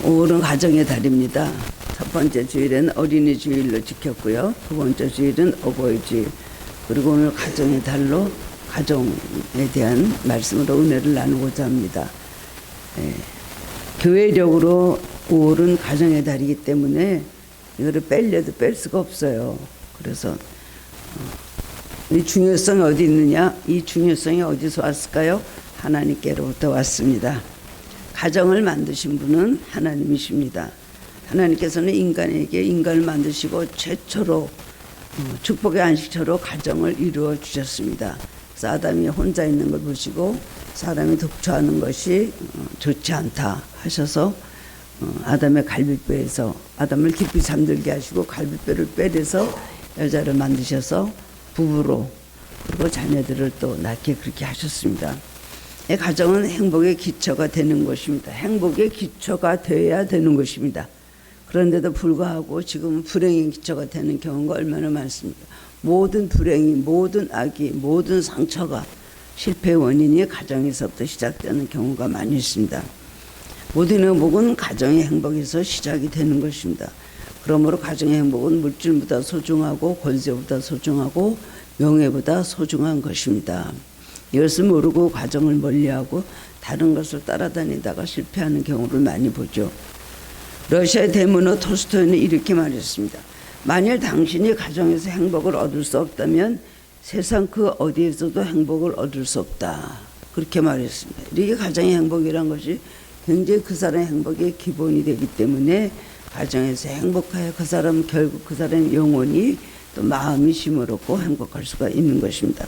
5월은 가정의 달입니다. 첫 번째 주일은 어린이 주일로 지켰고요. 두 번째 주일은 어버이 주일. 그리고 오늘 가정의 달로 가정에 대한 말씀으로 은혜를 나누고자 합니다. 교회적으로 5월은 가정의 달이기 때문에 이거를 뺄려도 뺄 수가 없어요. 그래서 이 중요성이 어디 있느냐? 이 중요성이 어디서 왔을까요? 하나님께로부터 왔습니다. 가정을 만드신 분은 하나님이십니다. 하나님께서는 인간을 만드시고 최초로 축복의 안식처로 가정을 이루어 주셨습니다. 그래서 아담이 혼자 있는 걸 보시고 사람이 독처하는 것이 좋지 않다 하셔서 아담의 갈비뼈에서 아담을 깊이 잠들게 하시고 갈비뼈를 빼내서 여자를 만드셔서 부부로 그리고 자녀들을 또 낳게 그렇게 하셨습니다. 가정은 행복의 기초가 되는 것입니다. 행복의 기초가 되어야 되는 것입니다. 그런데도 불구하고 지금 불행의 기초가 되는 경우가 얼마나 많습니까? 모든 불행이, 모든 악이, 모든 상처가 실패의 원인이 가정에서부터 시작되는 경우가 많이 있습니다. 모든 행복은 가정의 행복에서 시작이 되는 것입니다. 그러므로 가정의 행복은 물질보다 소중하고 권세보다 소중하고 명예보다 소중한 것입니다. 이것을 모르고 가정을 멀리하고 다른 것을 따라다니다가 실패하는 경우를 많이 보죠. 러시아의 대문호 톨스토이는 이렇게 말했습니다. 만일 당신이 가정에서 행복을 얻을 수 없다면 세상 그 어디에서도 행복을 얻을 수 없다. 그렇게 말했습니다. 이게 가정의 행복이란 것이 굉장히 그 사람의 행복의 기본이 되기 때문에 가정에서 행복하여 그 사람 결국 그 사람의 영혼이 또 마음이 시무롭고 행복할 수가 있는 것입니다.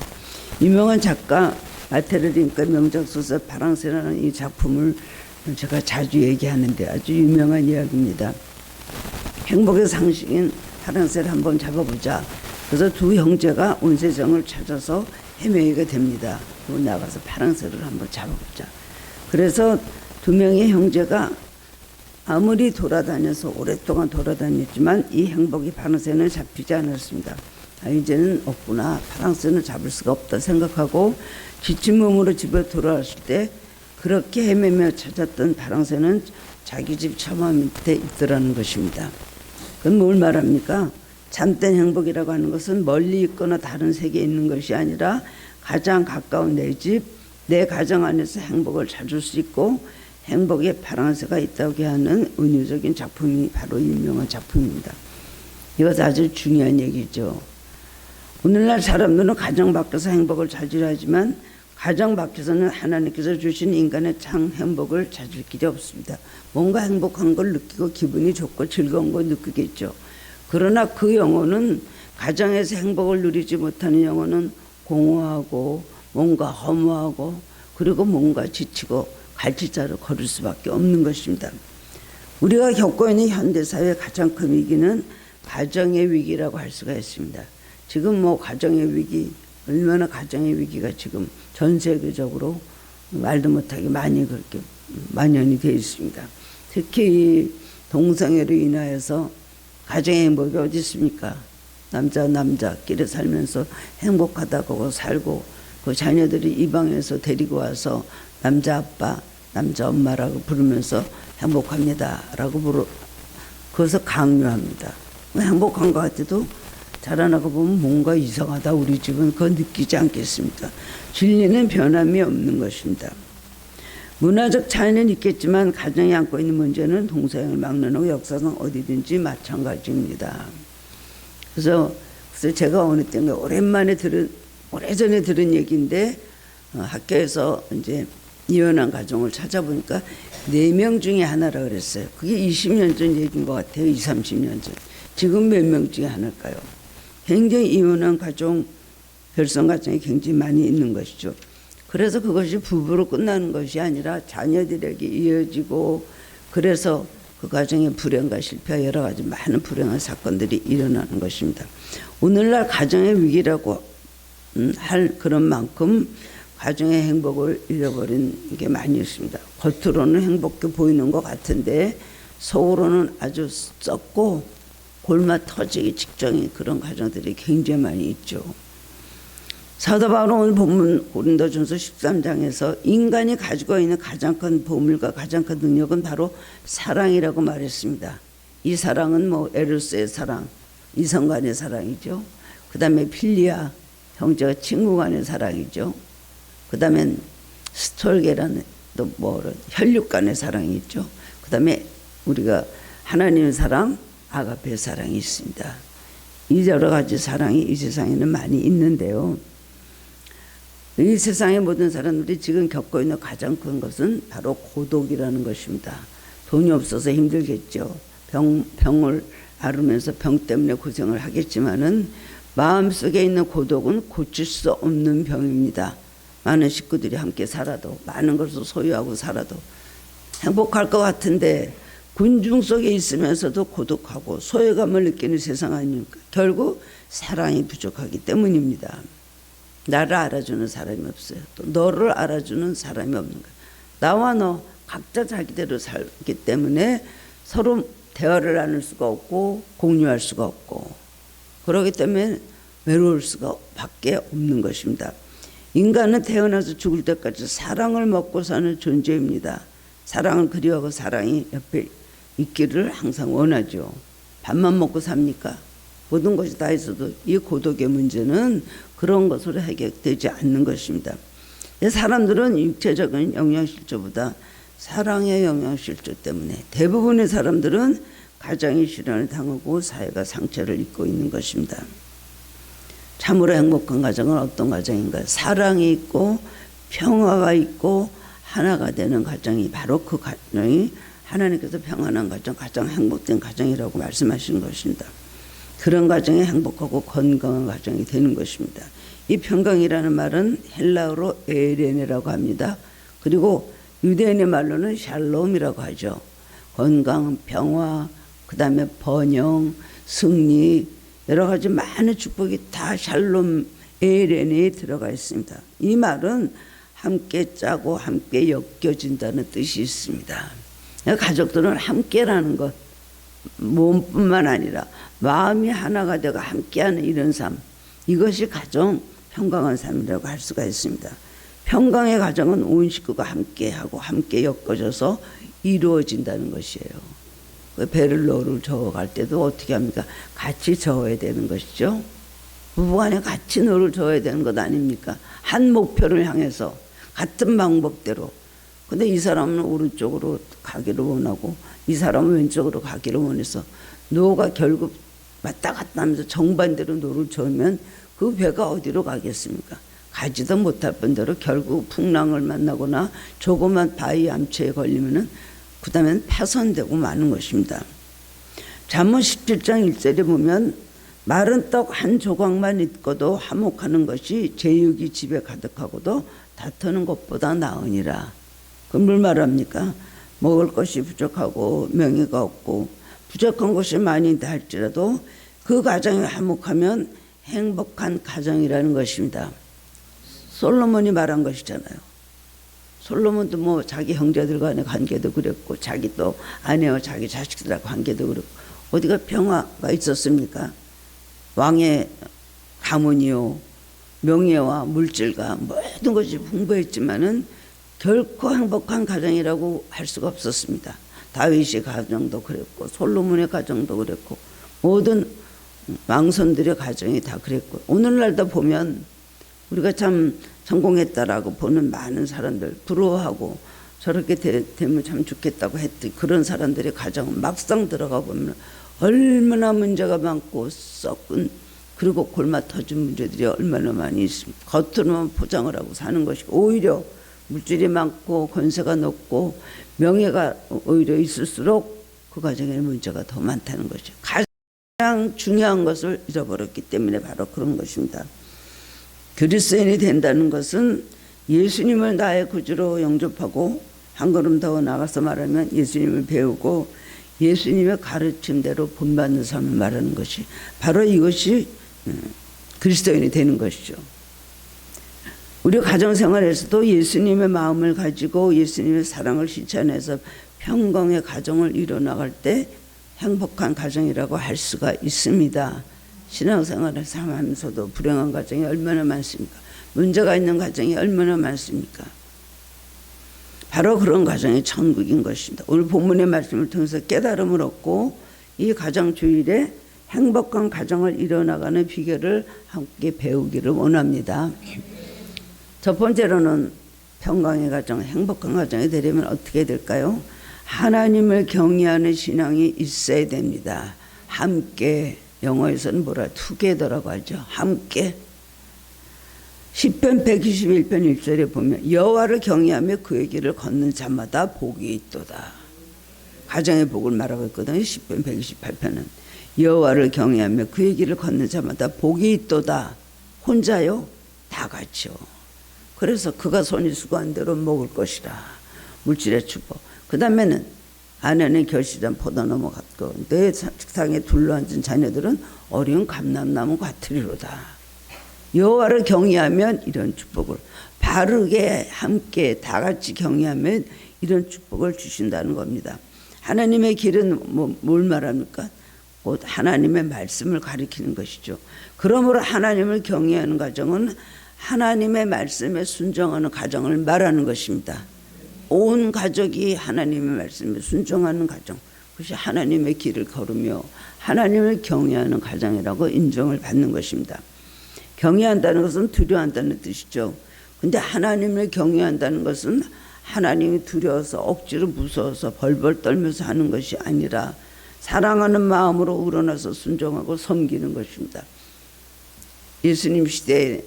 유명한 작가 마테르 링크의 명작소설 파랑새라는 이 작품을 제가 자주 얘기하는데 아주 유명한 이야기입니다. 행복의 상식인 파랑새를 한번 잡아보자. 그래서 두 형제가 온세정을 찾아서 헤매게 됩니다. 그리고 나가서 파랑새를 한번 잡아보자. 그래서 두 명의 형제가 아무리 돌아다녀서 오랫동안 돌아다녔지만 이 행복이 파랑새는 잡히지 않았습니다. 이제는 없구나. 파랑새는 잡을 수가 없다 생각하고 지친 몸으로 집에 돌아왔을 때 그렇게 헤매며 찾았던 파랑새는 자기 집 처마 밑에 있더라는 것입니다. 그건 뭘 말합니까? 참된 행복이라고 하는 것은 멀리 있거나 다른 세계에 있는 것이 아니라 가장 가까운 내 집, 내 가정 안에서 행복을 찾을 수 있고 행복의 파랑새가 있다고 하는 은유적인 작품이 바로 유명한 작품입니다. 이것 아주 중요한 얘기죠. 오늘날 사람들은 가정 밖에서 행복을 찾으려 하지만 가정 밖에서는 하나님께서 주신 인간의 참 행복을 찾을 길이 없습니다. 뭔가 행복한 걸 느끼고 기분이 좋고 즐거운 걸 느끼겠죠. 그러나 그 영혼은 가정에서 행복을 누리지 못하는 영혼은 공허하고 뭔가 허무하고 그리고 뭔가 지치고 갈치자로 걸을 수밖에 없는 것입니다. 우리가 겪고 있는 현대사회의 가장 큰 위기는 가정의 위기라고 할 수가 있습니다. 지금 가정의 위기, 얼마나 가정의 위기가 지금 전 세계적으로 말도 못하게 많이 그렇게 만연이 되어 있습니다. 특히 이 동성애로 인하여서 가정의 행복이 어디 있습니까? 남자끼리 살면서 행복하다고 살고 그 자녀들이 이방에서 데리고 와서 남자 아빠, 남자 엄마라고 부르면서 행복합니다라고 그것을 강요합니다. 행복한 것 같아도 자라나가 보면 뭔가 이상하다. 우리 집은 그거 느끼지 않겠습니까? 진리는 변함이 없는 것입니다. 문화적 차이는 있겠지만 가정이 안고 있는 문제는 동서양을 막론하고 역사상 어디든지 마찬가지입니다. 그래서 제가 어느 때인가 오래전에 들은 얘기인데 학교에서 이제 이혼한 가정을 찾아보니까 4명 중에 하나라 그랬어요. 그게 20년 전 얘기인 것 같아요. 20, 30년 전. 지금 몇 명 중에 하나일까요? 굉장히 이혼한 가정, 별성 가정이 굉장히 많이 있는 것이죠. 그래서 그것이 부부로 끝나는 것이 아니라 자녀들에게 이어지고 그래서 그 가정의 불행과 실패와 여러 가지 많은 불행한 사건들이 일어나는 것입니다. 오늘날 가정의 위기라고 할 그런 만큼 가정의 행복을 잃어버린 게 많이 있습니다. 겉으로는 행복해 보이는 것 같은데 속으로는 아주 썩고 골마 터지기 직전인 그런 가정들이 굉장히 많이 있죠. 사도 바울은 오늘 본문 고린도전서 13장에서 인간이 가지고 있는 가장 큰 보물과 가장 큰 능력은 바로 사랑이라고 말했습니다. 이 사랑은 뭐 에로스의 사랑, 이성 간의 사랑이죠. 그 다음에 필리아, 형제와 친구 간의 사랑이죠. 그 다음엔 스톨게라는 또 뭐 혈육 간의 사랑이 있죠. 그 다음에 우리가 하나님의 사랑, 아가페의 사랑이 있습니다. 이 여러 가지 사랑이 이 세상에는 많이 있는데요. 이 세상의 모든 사람들이 지금 겪고 있는 가장 큰 것은 바로 고독이라는 것입니다. 돈이 없어서 힘들겠죠. 병을 앓으면서 병 때문에 고생을 하겠지만은 마음속에 있는 고독은 고칠 수 없는 병입니다. 많은 식구들이 함께 살아도, 많은 것을 소유하고 살아도 행복할 것 같은데 군중 속에 있으면서도 고독하고 소외감을 느끼는 세상 아닙니까? 결국 사랑이 부족하기 때문입니다. 나를 알아주는 사람이 없어요. 또 너를 알아주는 사람이 없는 거예요. 나와 너 각자 자기대로 살기 때문에 서로 대화를 나눌 수가 없고 공유할 수가 없고, 그렇기 때문에 외로울 수가 밖에 없는 것입니다. 인간은 태어나서 죽을 때까지 사랑을 먹고 사는 존재입니다. 사랑을 그리워하고 사랑이 옆에 있기를 항상 원하죠. 밥만 먹고 삽니까? 모든 것이 다 있어도 이 고독의 문제는 그런 것으로 해결되지 않는 것입니다. 사람들은 육체적인 영양실조보다 사랑의 영양실조 때문에 대부분의 사람들은 가정이 실현을 당하고 사회가 상처를 입고 있는 것입니다. 참으로 행복한 가정은 어떤 가정인가요? 사랑이 있고 평화가 있고 하나가 되는 가정이 바로 그 가정이 하나님께서 평안한 가정, 가장 행복된 가정이라고 말씀하시는 것입니다. 그런 가정이 행복하고 건강한 가정이 되는 것입니다. 이 평강이라는 말은 헬라어로 에레네라고 합니다. 그리고 유대인의 말로는 샬롬이라고 하죠. 건강, 평화, 그 다음에 번영, 승리, 여러 가지 많은 축복이 다 샬롬 에레네에 들어가 있습니다. 이 말은 함께 짜고 함께 엮여진다는 뜻이 있습니다. 가족들은 함께라는 것, 몸뿐만 아니라 마음이 하나가 되고 함께하는 이런 삶, 이것이 가정 평강한 삶이라고 할 수가 있습니다. 평강의 가정은 온 식구가 함께하고 함께 엮어져서 이루어진다는 것이에요. 배를 노를 저어갈 때도 어떻게 합니까? 같이 저어야 되는 것이죠. 부부간에 같이 노를 저어야 되는 것 아닙니까? 한 목표를 향해서 같은 방법대로. 근데 이 사람은 오른쪽으로 가기를 원하고 이 사람은 왼쪽으로 가기를 원해서 노가 결국 왔다 갔다 하면서 정반대로 노를 저으면 그 배가 어디로 가겠습니까? 가지도 못할 뿐더러 결국 풍랑을 만나거나 조그만 바위 암초에 걸리면은 그 다음엔 파손되고 마는 것입니다. 잠언 17장 1절에 보면 마른 떡 한 조각만 있고도 화목하는 것이 제육이 집에 가득하고도 다투는 것보다 나으니라. 그럼 뭘 말합니까? 먹을 것이 부족하고 명예가 없고 부족한 것이 많이 있다 할지라도 그 가정이 화목하면 행복한 가정이라는 것입니다. 솔로몬이 말한 것이잖아요. 솔로몬도 뭐 자기 형제들 간의 관계도 그랬고 자기 또 아내와 자기 자식들하고 관계도 그랬고 어디가 평화가 있었습니까? 왕의 가문이요 명예와 물질과 모든 것이 풍부했지만은 결코 행복한 가정이라고 할 수가 없었습니다. 다윗의 가정도 그랬고 솔로몬의 가정도 그랬고 모든 왕손들의 가정이 다 그랬고 오늘날도 보면 우리가 참 성공했다라고 보는 많은 사람들 부러워하고 저렇게 되면 참 좋겠다고 했던 그런 사람들의 가정은 막상 들어가 보면 얼마나 문제가 많고 썩은 그리고 골마 터진 문제들이 얼마나 많이 있습니다. 겉으로만 포장을 하고 사는 것이 오히려 물질이 많고 권세가 높고 명예가 오히려 있을수록 그 가정에 문제가 더 많다는 거죠. 가장 중요한 것을 잃어버렸기 때문에 바로 그런 것입니다. 그리스도인이 된다는 것은 예수님을 나의 구주로 영접하고 한 걸음 더 나가서 말하면 예수님을 배우고 예수님의 가르침대로 본받는 삶을 말하는 것이 바로 이것이 그리스도인이 되는 것이죠. 우리 가정생활에서도 예수님의 마음을 가지고 예수님의 사랑을 실천해서 평강의 가정을 이뤄나갈 때 행복한 가정이라고 할 수가 있습니다. 신앙생활을 하면서도 불행한 가정이 얼마나 많습니까? 문제가 있는 가정이 얼마나 많습니까? 바로 그런 가정이 천국인 것입니다. 오늘 본문의 말씀을 통해서 깨달음을 얻고 이 가정 주일에 행복한 가정을 이뤄나가는 비결을 함께 배우기를 원합니다. 첫 번째로는 평강의 가정, 행복한 가정이 되려면 어떻게 될까요? 하나님을 경외하는 신앙이 있어야 됩니다. 함께, 영어에서는 together라고 하죠. 함께. 시편 121편 1절에 보면 여호와를 경외하며 그의 길을 걷는 자마다 복이 있도다. 가정의 복을 말하고 있거든요. 시편 128편은 여호와를 경외하며 그의 길을 걷는 자마다 복이 있도다. 혼자요? 다 같이요. 그래서 그가 손이 수고한 대로 먹을 것이라. 물질의 축복. 그 다음에는 아내는 결실한 포도나무 같고 내 식탁에 둘러앉은 자녀들은 어려운 감람나무 같으리로다. 여호와를 경외하면 이런 축복을, 바르게 함께 다 같이 경외하면 이런 축복을 주신다는 겁니다. 하나님의 길은 뭘 말합니까? 곧 하나님의 말씀을 가리키는 것이죠. 그러므로 하나님을 경외하는 가정은 하나님의 말씀에 순종하는 가정을 말하는 것입니다. 온 가족이 하나님의 말씀에 순종하는 가정, 그것이 하나님의 길을 걸으며 하나님을 경외하는 가정이라고 인정을 받는 것입니다. 경외한다는 것은 두려워한다는 뜻이죠. 근데 하나님을 경외한다는 것은 하나님이 두려워서 억지로 무서워서 벌벌 떨면서 하는 것이 아니라 사랑하는 마음으로 우러나서 순종하고 섬기는 것입니다. 예수님 시대에,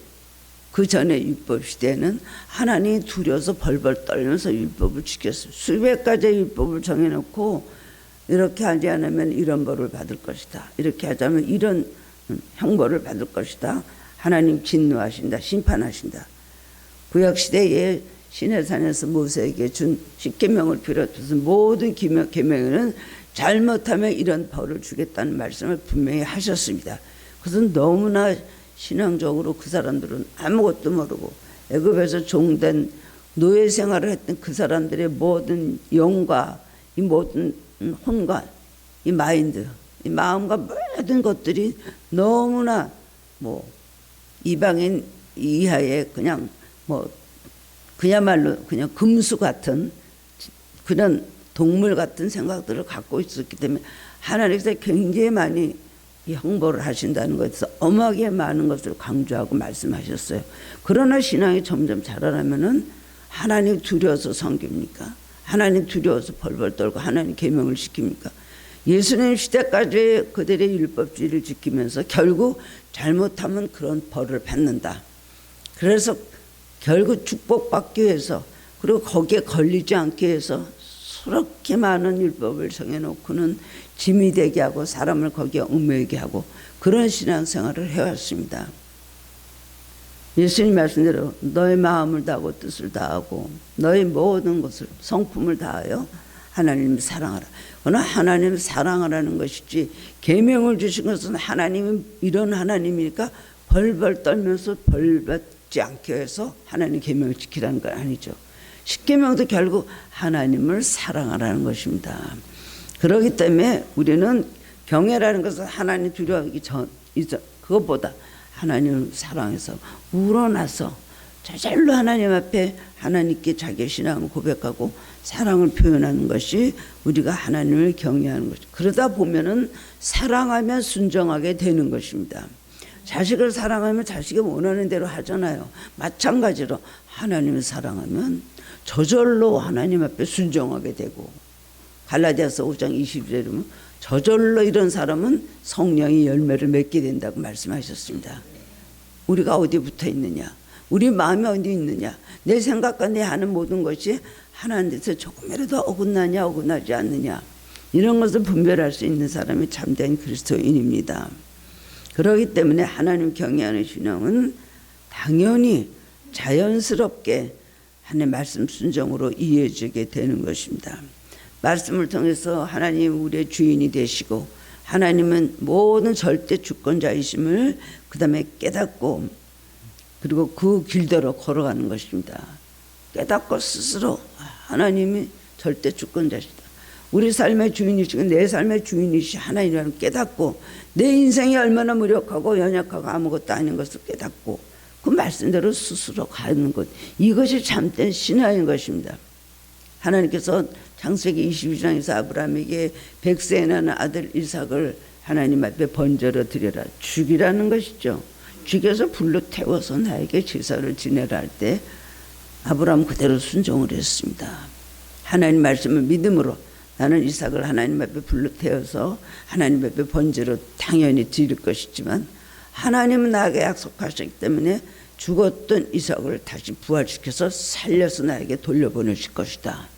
그 전에 율법 시대에는 하나님이 두려워서 벌벌 떨면서 율법을 지켰어요. 수백 가지의 율법을 정해놓고 이렇게 하지 않으면 이런 벌을 받을 것이다, 이렇게 하자면 이런 형벌을 받을 것이다. 하나님 진노하신다, 심판하신다. 구약시대에 시내산에서 모세에게 준 십계명을 비롯해서 모든 계명에는 잘못하면 이런 벌을 주겠다는 말씀을 분명히 하셨습니다. 그것은 너무나 신앙적으로 그 사람들은 아무것도 모르고 애굽에서 종된 노예 생활을 했던 그 사람들의 모든 영과 이 모든 혼과 이 마인드, 이 마음과 모든 것들이 너무나 이방인 이하에 그야말로 그냥 금수 같은 그런 동물 같은 생각들을 갖고 있었기 때문에 하나님께서 굉장히 많이 형벌을 하신다는 것에서 엄하게 많은 것을 강조하고 말씀하셨어요. 그러나 신앙이 점점 자라나면은 하나님 두려워서 섬깁니까? 하나님 두려워서 벌벌 떨고 하나님 계명을 지킵니까? 예수님 시대까지 그들의 율법주의를 지키면서 결국 잘못하면 그런 벌을 받는다. 그래서 결국 축복받기 위해서, 그리고 거기에 걸리지 않기 위해서 수렇게 많은 율법을 정해놓고는 짐이 되게 하고 사람을 거기에 얽매이게 하고 그런 신앙생활을 해왔습니다. 예수님 말씀대로 너의 마음을 다하고 뜻을 다하고 너의 모든 것을 성품을 다하여 하나님을 사랑하라. 그러나 하나님을 사랑하라는 것이지 계명을 주신 것은 하나님이 이런 하나님이니까 벌벌 떨면서 벌 받지 않게 해서 하나님 계명을 지키라는 건 아니죠. 십계명도 결국 하나님을 사랑하라는 것입니다. 그렇기 때문에 우리는 경외라는 것은 하나님 두려워하기 전, 그것보다 하나님을 사랑해서 우러나서 저절로 하나님 앞에 하나님께 자기의 신앙을 고백하고 사랑을 표현하는 것이 우리가 하나님을 경외하는 것이죠. 그러다 보면은 사랑하면 순종하게 되는 것입니다. 자식을 사랑하면 자식이 원하는 대로 하잖아요. 마찬가지로 하나님을 사랑하면 저절로 하나님 앞에 순종하게 되고, 갈라디아서 5장 20절에 보면 저절로 이런 사람은 성령의 열매를 맺게 된다고 말씀하셨습니다. 우리가 어디 붙어 있느냐, 우리 마음이 어디 있느냐, 내 생각과 내 하는 모든 것이 하나님께서 조금이라도 어긋나냐 어긋나지 않느냐, 이런 것을 분별할 수 있는 사람이 참된 그리스도인입니다. 그렇기 때문에 하나님 경외하는 신앙은 당연히 자연스럽게 하나님의 말씀 순종으로 이어지게 되는 것입니다. 말씀을 통해서 하나님 우리의 주인이 되시고 하나님은 모든 절대 주권자이심을 그 다음에 깨닫고, 그리고 그 길대로 걸어가는 것입니다. 깨닫고 스스로 하나님이 절대 주권자시다, 우리 삶의 주인이시고 내 삶의 주인이시 하나님이라는 깨닫고, 내 인생이 얼마나 무력하고 연약하고 아무것도 아닌 것을 깨닫고 그 말씀대로 스스로 가는 것, 이것이 참된 신화인 것입니다. 하나님께서 창세기 22장에서 아브라함에게 100세에 나는 아들 이삭을 하나님 앞에 번제로 드려라, 죽이라는 것이죠. 죽여서 불로 태워서 나에게 제사를 지내라 할 때 아브라함 그대로 순종을 했습니다. 하나님 말씀을 믿음으로 나는 이삭을 하나님 앞에 불로 태워서 하나님 앞에 번제로 당연히 드릴 것이지만 하나님은 나에게 약속하셨기 때문에 죽었던 이삭을 다시 부활시켜서 살려서 나에게 돌려보내실 것이다.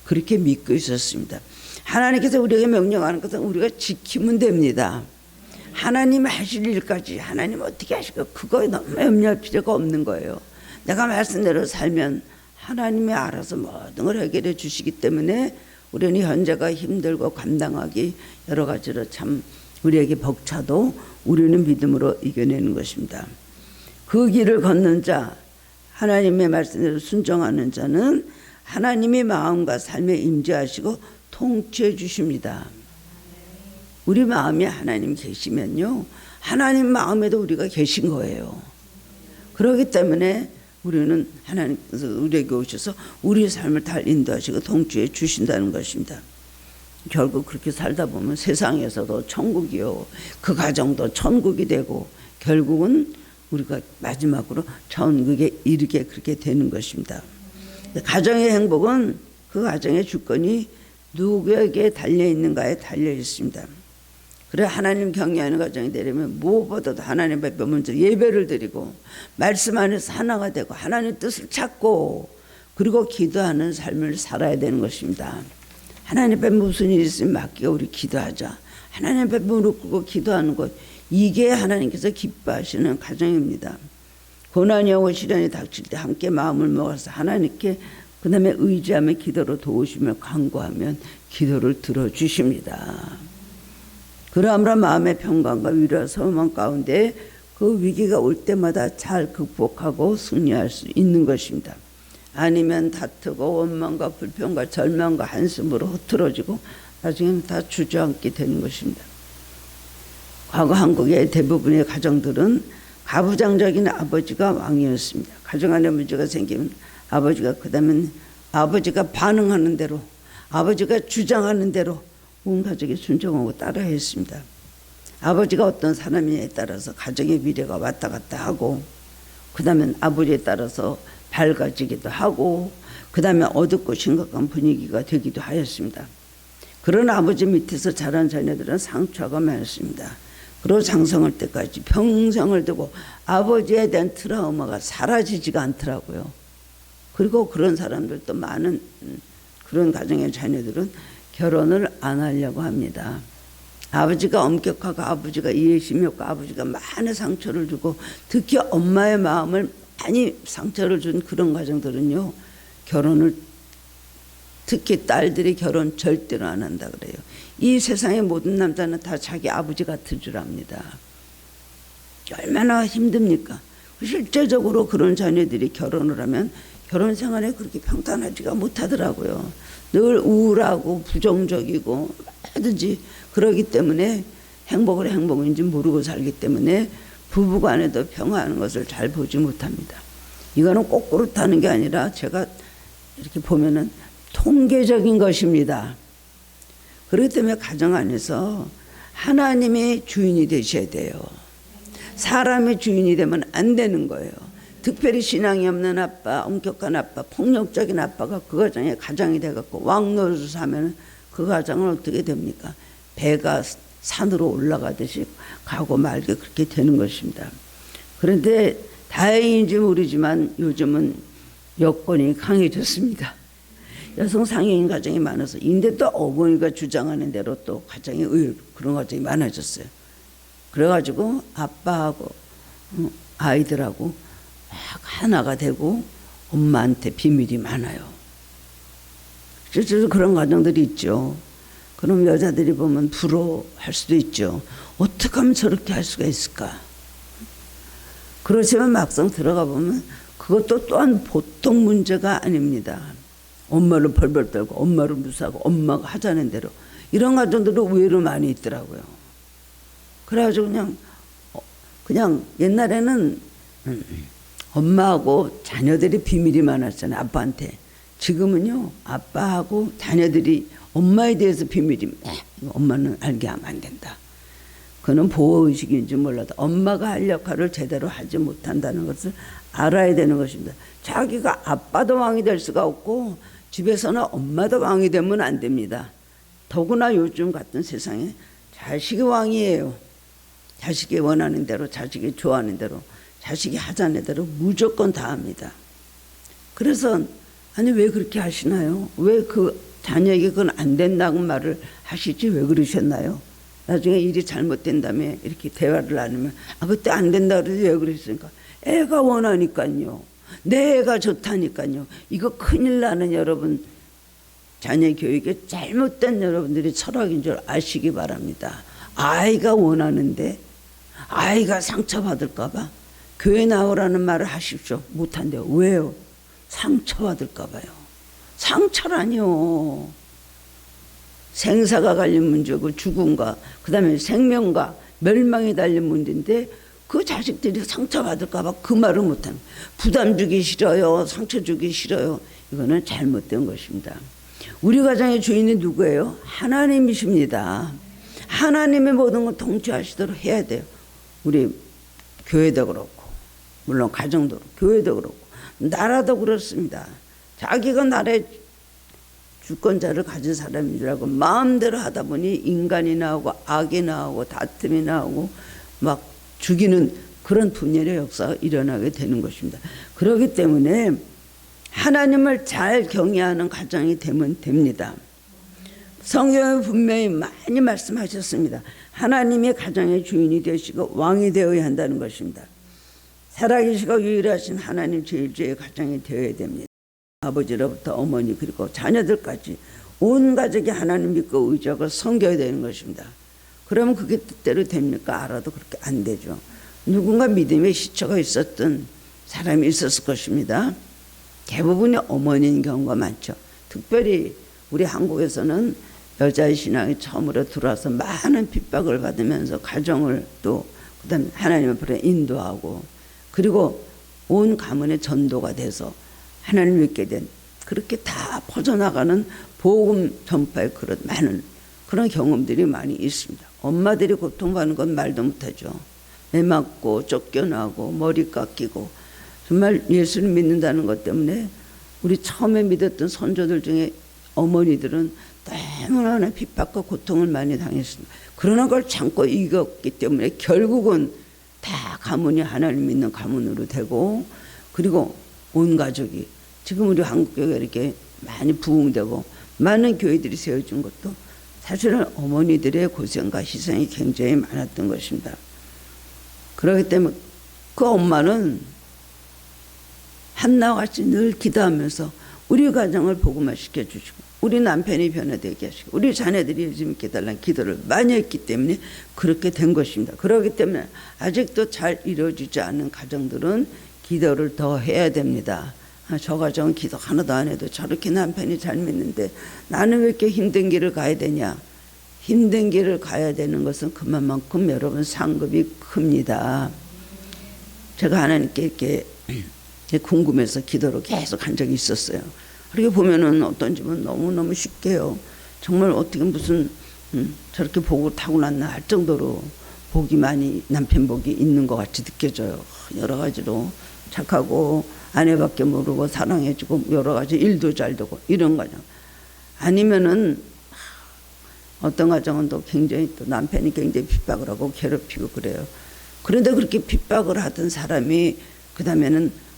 그렇게 믿고 있었습니다. 하나님께서 우리에게 명령하는 것은 우리가 지키면 됩니다. 하나님이 하실 일까지 하나님 어떻게 하실까, 그거에 너무 염려할 필요가 없는 거예요. 내가 말씀대로 살면 하나님이 알아서 모든 걸 해결해 주시기 때문에 우리는 현재가 힘들고 감당하기 여러 가지로 참 우리에게 벅차도 우리는 믿음으로 이겨내는 것입니다. 그 길을 걷는 자, 하나님의 말씀대로 순종하는 자는 하나님의 마음과 삶에 임재하시고 통치해 주십니다. 우리 마음에 하나님 계시면요, 하나님 마음에도 우리가 계신 거예요. 그렇기 때문에 우리는 하나님께서 우리에게 오셔서 우리의 삶을 다 인도하시고 통치해 주신다는 것입니다. 결국 그렇게 살다 보면 세상에서도 천국이요, 그 가정도 천국이 되고 결국은 우리가 마지막으로 천국에 이르게 그렇게 되는 것입니다. 가정의 행복은 그 가정의 주권이 누구에게 달려있는가에 달려있습니다. 그래 하나님 경외하는 가정이 되려면 무엇보다도 하나님 앞에 먼저 예배를 드리고 말씀 안에서 하나가 되고 하나님의 뜻을 찾고 그리고 기도하는 삶을 살아야 되는 것입니다. 하나님 앞에 무슨 일이 있으면 맡기고 우리 기도하자. 하나님 앞에 무릎 꿇고 기도하는 것, 이게 하나님께서 기뻐하시는 가정입니다. 고난이 오고 시련이 닥칠 때 함께 마음을 모아서 하나님께 그 다음에 의지하며 기도로 도우시며 간구하면 기도를 들어주십니다. 그러므로 마음의 평강과 위로와 소망 가운데 그 위기가 올 때마다 잘 극복하고 승리할 수 있는 것입니다. 아니면 다투고 원망과 불평과 절망과 한숨으로 흐트러지고 나중에는 다 주저앉게 되는 것입니다. 과거 한국의 대부분의 가정들은 가부장적인 아버지가 왕이었습니다. 가정 안에 문제가 생기면 아버지가 그다음엔 아버지가 반응하는 대로, 아버지가 주장하는 대로 온 가족이 순종하고 따라했습니다. 아버지가 어떤 사람이냐에 따라서 가정의 미래가 왔다 갔다 하고, 그 다음에 아버지에 따라서 밝아지기도 하고, 그 다음에 어둡고 심각한 분위기가 되기도 하였습니다. 그런 아버지 밑에서 자란 자녀들은 상처가 많습니다. 그리고 장성할 때까지 평생을 두고 아버지에 대한 트라우마가 사라지지가 않더라고요. 그리고 그런 사람들도 많은 그런 가정의 자녀들은 결혼을 안 하려고 합니다. 아버지가 엄격하고 아버지가 이해심이 없고 아버지가 많은 상처를 주고 특히 엄마의 마음을 많이 상처를 준 그런 가정들은요, 결혼을, 특히 딸들이 결혼 절대로 안 한다 그래요. 이 세상의 모든 남자는 다 자기 아버지 같을 줄 압니다. 얼마나 힘듭니까? 실제적으로 그런 자녀들이 결혼을 하면 결혼 생활에 그렇게 평탄하지가 못하더라고요. 늘 우울하고 부정적이고 뭐든지 그러기 때문에 행복을 행복인지 모르고 살기 때문에 부부간에도 평화하는 것을 잘 보지 못합니다. 이거는 꼭 그렇다는 게 아니라 제가 이렇게 보면은 통계적인 것입니다. 그렇기 때문에 가정 안에서 하나님의 주인이 되셔야 돼요. 사람의 주인이 되면 안 되는 거예요. 특별히 신앙이 없는 아빠, 엄격한 아빠, 폭력적인 아빠가 그 가정에 가장이 돼갖고 왕노릇을 하면 그 가정은 어떻게 됩니까? 배가 산으로 올라가듯이 가고 말게 그렇게 되는 것입니다. 그런데 다행인지 모르지만 요즘은 여건이 강해졌습니다. 여성 상해인 가정이 많아서, 인데 또 어머니가 주장하는 대로 또 가정이 그런 가정이 많아졌어요. 그래가지고 아빠하고 아이들하고 막 하나가 되고 엄마한테 비밀이 많아요. 실제로 그런 가정들이 있죠. 그럼 여자들이 보면 부러워할 수도 있죠. 어떻게 하면 저렇게 할 수가 있을까? 그렇지만 막상 들어가 보면 그것도 또한 보통 문제가 아닙니다. 엄마를 벌벌 떨고 엄마를 무시하고 엄마가 하자는 대로, 이런 가정들도 의외로 많이 있더라고요. 그래가지고 그냥 옛날에는 엄마하고 자녀들이 비밀이 많았잖아요. 아빠한테. 지금은요. 아빠하고 자녀들이 엄마에 대해서 비밀이 엄마는 알게 하면 안 된다. 그는 보호의식인지 몰라도 엄마가 할 역할을 제대로 하지 못한다는 것을 알아야 되는 것입니다. 자기가 아빠도 왕이 될 수가 없고 집에서는 엄마도 왕이 되면 안 됩니다. 더구나 요즘 같은 세상에 자식이 왕이에요. 자식이 원하는 대로, 자식이 좋아하는 대로, 자식이 하자는 대로 무조건 다 합니다. 그래서 아니 왜 그렇게 하시나요? 왜 그 자녀에게 그건 안 된다고 말을 하시지? 왜 그러셨나요? 나중에 일이 잘못된 다음에 이렇게 대화를 나누면 그때 안 된다 그러지 왜 그랬습니까? 애가 원하니까요. 내 애가 좋다니까요. 이거 큰일 나는 여러분 자녀 교육에 잘못된 여러분들이 철학인 줄 아시기 바랍니다. 아이가 원하는데 아이가 상처받을까 봐 교회 나오라는 말을 하십시오. 못한대요. 왜요? 상처받을까 봐요. 상처라니요. 생사가 갈린 문제고 죽음과 그 다음에 생명과 멸망이 달린 문제인데 그 자식들이 상처받을까 봐 그 말을 못하는 부담 주기 싫어요. 상처 주기 싫어요. 이거는 잘못된 것입니다. 우리 가정의 주인이 누구예요? 하나님이십니다. 하나님의 모든 걸 통치하시도록 해야 돼요. 우리 교회도 그렇고 물론 가정도 그렇고 교회도 그렇고 나라도 그렇습니다. 자기가 나라의 주권자를 가진 사람인 줄 알고 마음대로 하다 보니 인간이 나오고 악이 나오고 다툼이 나오고 막 죽이는 그런 분열의 역사가 일어나게 되는 것입니다. 그렇기 때문에 하나님을 잘 경외하는 가정이 되면 됩니다. 성경에 분명히 많이 말씀하셨습니다. 하나님의 가정의 주인이 되시고 왕이 되어야 한다는 것입니다. 살아계시고 유일하신 하나님 제일주의 가정이 되어야 됩니다. 아버지로부터 어머니 그리고 자녀들까지 온 가족이 하나님 믿고 의지하고 섬겨야 되는 것입니다. 그러면 그게 뜻대로 됩니까? 알아도 그렇게 안 되죠. 누군가 믿음의 시초가 있었던 사람이 있었을 것입니다. 대부분이 어머니인 경우가 많죠. 특별히 우리 한국에서는 여자의 신앙이 처음으로 들어와서 많은 핍박을 받으면서 가정을 또 그다음에 하나님 앞으로 인도하고 그리고 온 가문의 전도가 돼서 하나님 믿게 된 그렇게 다 퍼져나가는 복음 전파의 그런 많은 그런 경험들이 많이 있습니다. 엄마들이 고통받는 건 말도 못하죠. 애 맞고 쫓겨나고 머리 깎이고 정말 예수를 믿는다는 것 때문에 우리 처음에 믿었던 선조들 중에 어머니들은 너무나 핍박과 고통을 많이 당했습니다. 그러나 그걸 참고 이겼기 때문에 결국은 다 가문이 하나님 믿는 가문으로 되고 그리고 온 가족이 지금 우리 한국교회가 이렇게 많이 부흥되고 많은 교회들이 세워진 것도 사실은 어머니들의 고생과 희생이 굉장히 많았던 것입니다. 그렇기 때문에 그 엄마는 한나와 같이 늘 기도하면서 우리 가정을 복음화 시켜주시고 우리 남편이 변화되게 하시고 우리 자녀들이 예수 믿게 해달라는 기도를 많이 했기 때문에 그렇게 된 것입니다. 그렇기 때문에 아직도 잘 이루어지지 않는 가정들은 기도를 더 해야 됩니다. 저 가정은 기도 하나도 안 해도 저렇게 남편이 잘 믿는데 나는 왜 이렇게 힘든 길을 가야 되냐. 힘든 길을 가야 되는 것은 그만큼 여러분 상급이 큽니다. 제가 하나님께 이렇게 궁금해서 기도를 계속 한 적이 있었어요. 그렇게 보면은 어떤 집은 너무너무 쉽게요. 정말 어떻게 무슨 저렇게 복을 타고났나 할 정도로 복이 많이 남편 복이 있는 것 같이 느껴져요. 여러 가지로 착하고 아내밖에 모르고 사랑해주고 여러 가지 일도 잘 되고 이런 가정. 아니면은 어떤 가정은 또 굉장히 또 남편이 굉장히 핍박을 하고 괴롭히고 그래요. 그런데 그렇게 핍박을 하던 사람이 그 다음에는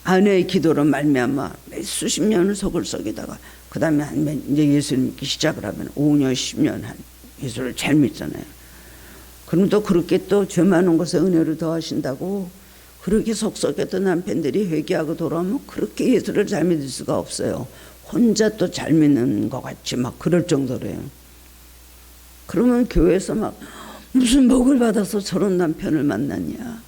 아내의 기도로 말미암아 수십 년을 속을 썩이다가 그 다음에 이제 예수를 믿기 시작을 하면 5년 10년 한 예수를 잘 믿잖아요. 그럼 또 그렇게 또 죄 많은 것에 은혜를 더하신다고 그렇게 속썩였던 남편들이 회개하고 돌아오면 그렇게 예수를 잘 믿을 수가 없어요. 혼자 또 잘 믿는 것 같이 막 그럴 정도로요. 그러면 교회에서 막 무슨 복을 받아서 저런 남편을 만났냐.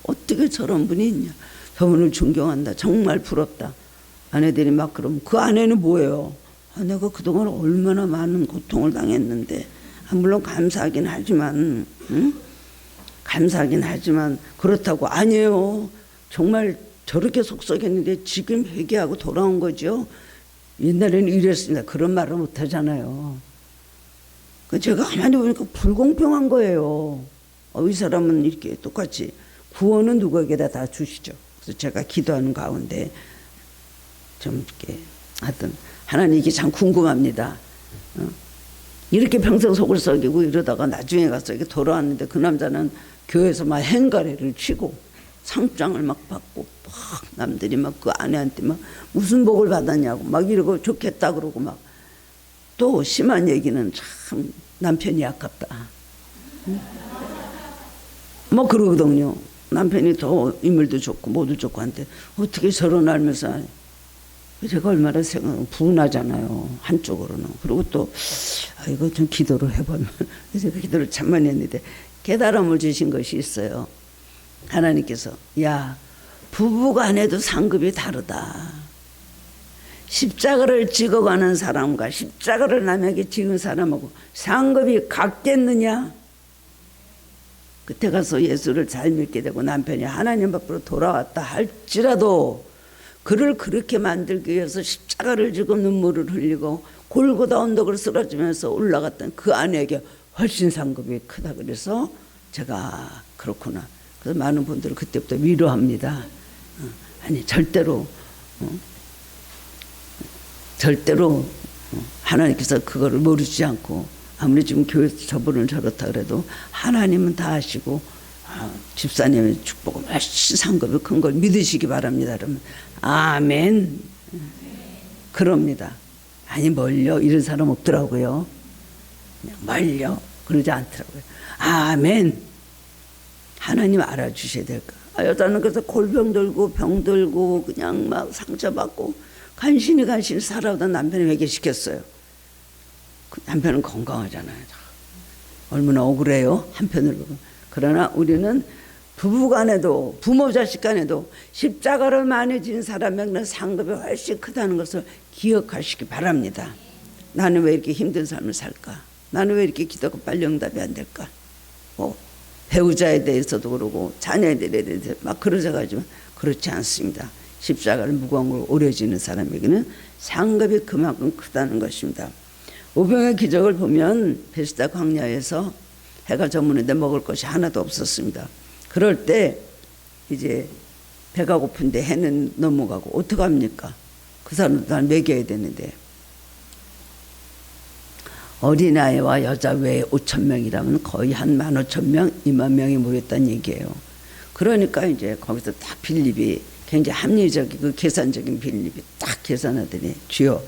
어떻게 저런 분이 있냐. 저분을 존경한다. 정말 부럽다. 아내들이 막 그러면 그 아내는 뭐예요? 내가 그동안 얼마나 많은 고통을 당했는데 물론 감사하긴 하지만 감사하긴 하지만 그렇다고 아니에요. 정말 저렇게 속썩였는데 지금 회개하고 돌아온 거죠. 옛날에는 이랬습니다. 그런 말을 못 하잖아요. 제가 가만히 보니까 불공평한 거예요. 이 사람은 이렇게 똑같이 구원은 누구에게다 다 주시죠. 그래서 제가 기도하는 가운데 좀 이렇게 하여튼 하나님 이게 참 궁금합니다. 이렇게 평생 속을 썩이고 이러다가 나중에 가서 이렇게 돌아왔는데 그 남자는 교회에서 막 행가래를 치고 상장을 막 받고 막 남들이 막 그 아내한테 막 무슨 복을 받았냐고 막 이러고 좋겠다 그러고 막 또 심한 얘기는 참 남편이 아깝다. 뭐 그러거든요. 남편이 더 인물도 좋고 모두 좋고 한데 어떻게 저런 알면서 제가 얼마나 분하잖아요. 한쪽으로는. 그리고 또 이거 좀 기도를 해보면 제가 기도를 참 많이 했는데 깨달음을 주신 것이 있어요. 하나님께서 야 부부간에도 상급이 다르다. 십자가를 찍어가는 사람과 십자가를 남에게 찍은 사람하고 상급이 같겠느냐. 그때 가서 예수를 잘 믿게 되고 남편이 하나님 앞으로 돌아왔다 할지라도 그를 그렇게 만들기 위해서 십자가를 지고 눈물을 흘리고 골고다 언덕을 쓰러지면서 올라갔던 그 아내에게 훨씬 상급이 크다. 그래서 제가 그렇구나. 그래서 많은 분들을 그때부터 위로합니다. 아니 절대로 하나님께서 그거를 모르지 않고 아무리 지금 교회에서 저분은 저렇다 그래도 하나님은 다 아시고 집사님의 축복은 훨씬 상급이 큰 걸 믿으시기 바랍니다. 그러면 아멘. 그럽니다. 아니 멀려 이런 사람 없더라고요. 그냥 멀려 그러지 않더라고요. 아멘. 하나님 알아주셔야 될까. 여자는 그래서 골병 들고 병 들고 그냥 막 상처받고 간신히 살아오다 남편이 회개시켰어요. 그 남편은 건강하잖아요. 얼마나 억울해요. 한편으로. 그러나 우리는 부부간에도 부모 자식간에도 십자가를 많이 진 사람에게는 상급이 훨씬 크다는 것을 기억하시기 바랍니다. 나는 왜 이렇게 힘든 삶을 살까? 나는 왜 이렇게 기도가 빨리 응답이 안 될까? 배우자에 대해서도 그러고 자녀들에 대해서 막 그러져가지고 그렇지 않습니다. 십자가를 무거운 걸 오래 지는 사람에게는 상급이 그만큼 크다는 것입니다. 오병의 기적을 보면 베스다 광야에서 해가 저무는데 먹을 것이 하나도 없었습니다. 그럴 때 이제 배가 고픈데 해는 넘어가고 어떡합니까? 그 사람도 다 먹여야 되는데 어린아이와 여자 외에 5,000명이라면 거의 한 15,000명, 20,000명이 모였다는 얘기예요. 그러니까 이제 거기서 딱 빌립이 굉장히 합리적인 그 계산적인 빌립이 딱 계산하더니 주여